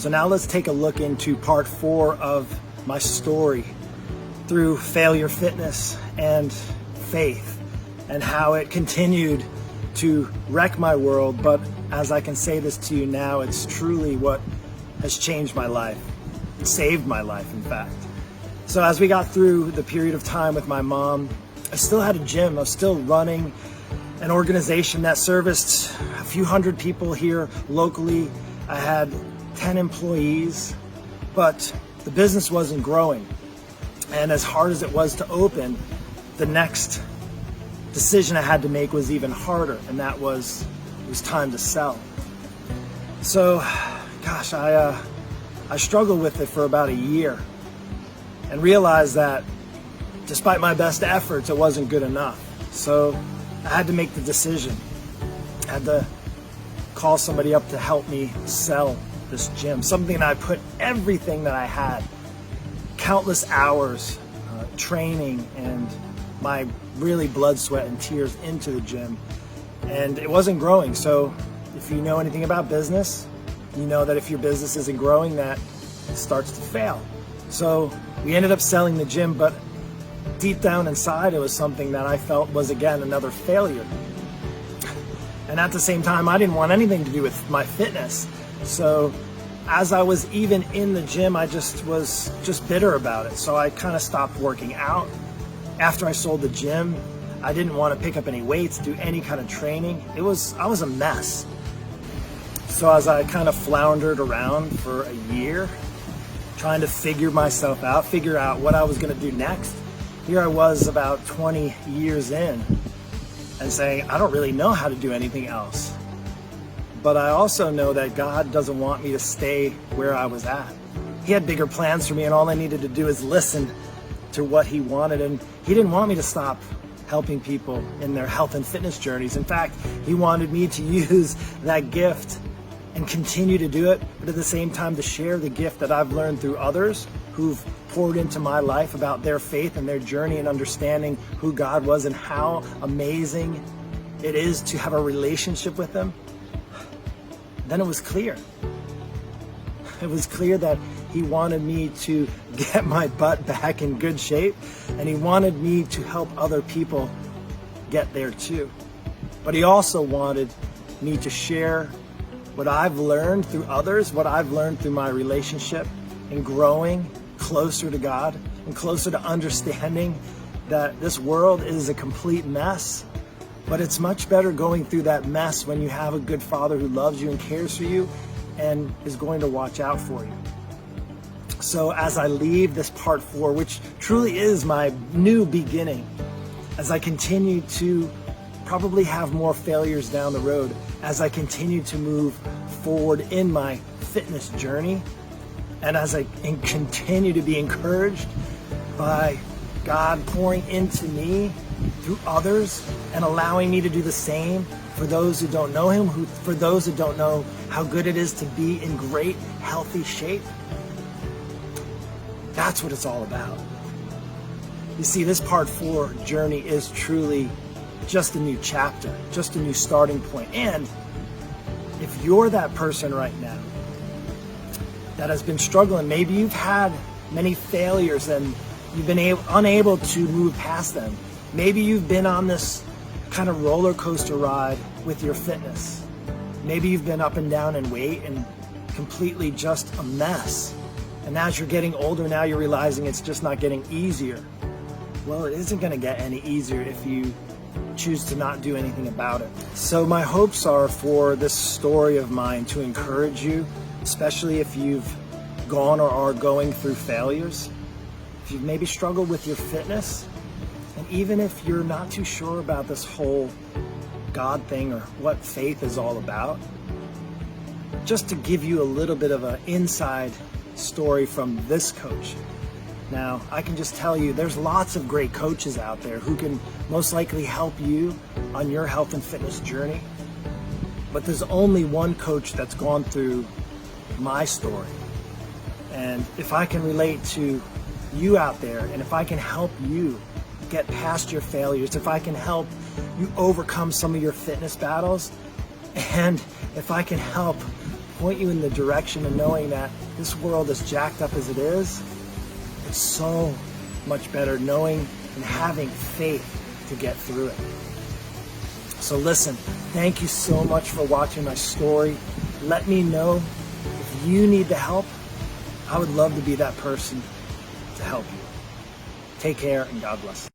So now let's take a look into part 4 of my story through failure fitness and faith, and how it continued to wreck my world. But as I can say this to you now, it's truly what has changed my life. It saved my life, in fact. So as we got through the period of time with my mom, I still had a gym. I was still running an organization that serviced a few hundred people here locally. I had 10 employees, but the business wasn't growing. And as hard as it was to open, the next decision I had to make was even harder, and that was it was time to sell. So, gosh, I struggled with it for about a year and realized that despite my best efforts, it wasn't good enough. So I had to make the decision. I had to call somebody up to help me sell this gym, something that I put everything that I had, countless hours, training, and my really blood, sweat, and tears into the gym, and it wasn't growing. So if you know anything about business, you know that if your business isn't growing, that it starts to fail. So we ended up selling the gym, but deep down inside, it was something that I felt was, again, another failure. And at the same time, I didn't want anything to do with my fitness. So as I was even in the gym, I was bitter about it. So I kind of stopped working out. After I sold the gym, I didn't want to pick up any weights, do any kind of training. I was a mess. So as I kind of floundered around for a year, trying to figure myself out, figure out what I was going to do next, here I was about 20 years in and saying, I don't really know how to do anything else. But I also know that God doesn't want me to stay where I was at. He had bigger plans for me, and all I needed to do is listen to what He wanted. And He didn't want me to stop helping people in their health and fitness journeys. In fact, He wanted me to use that gift and continue to do it, but at the same time to share the gift that I've learned through others who've poured into my life about their faith and their journey and understanding who God was and how amazing it is to have a relationship with Him. Then it was clear. It was clear that He wanted me to get my butt back in good shape, and He wanted me to help other people get there too. But He also wanted me to share what I've learned through others, what I've learned through my relationship and growing closer to God and closer to understanding that this world is a complete mess. But it's much better going through that mess when you have a good Father who loves you and cares for you and is going to watch out for you. So as I leave this part 4, which truly is my new beginning, as I continue to probably have more failures down the road, as I continue to move forward in my fitness journey, and as I continue to be encouraged by God pouring into me through others and allowing me to do the same for those who don't know Him, for those who don't know how good it is to be in great, healthy shape. That's what it's all about. You see, this part 4 journey is truly just a new chapter, just a new starting point. And if you're that person right now that has been struggling, maybe you've had many failures and you've been unable to move past them. Maybe you've been on this kind of roller coaster ride with your fitness. Maybe you've been up and down in weight and completely just a mess. And as you're getting older now, you're realizing it's just not getting easier. Well, it isn't going to get any easier if you choose to not do anything about it. So my hopes are for this story of mine to encourage you, especially if you've gone or are going through failures, if you've maybe struggled with your fitness, and even if you're not too sure about this whole God thing or what faith is all about, just to give you a little bit of an inside story from this coach. Now, I can just tell you, there's lots of great coaches out there who can most likely help you on your health and fitness journey. But there's only one coach that's gone through my story. And if I can relate to you out there, and if I can help you get past your failures, if I can help you overcome some of your fitness battles, and if I can help point you in the direction of knowing that this world, as jacked up as it is, it's so much better knowing and having faith to get through it. So listen, thank you so much for watching my story. Let me know if you need the help. I would love to be that person to help you. Take care and God bless.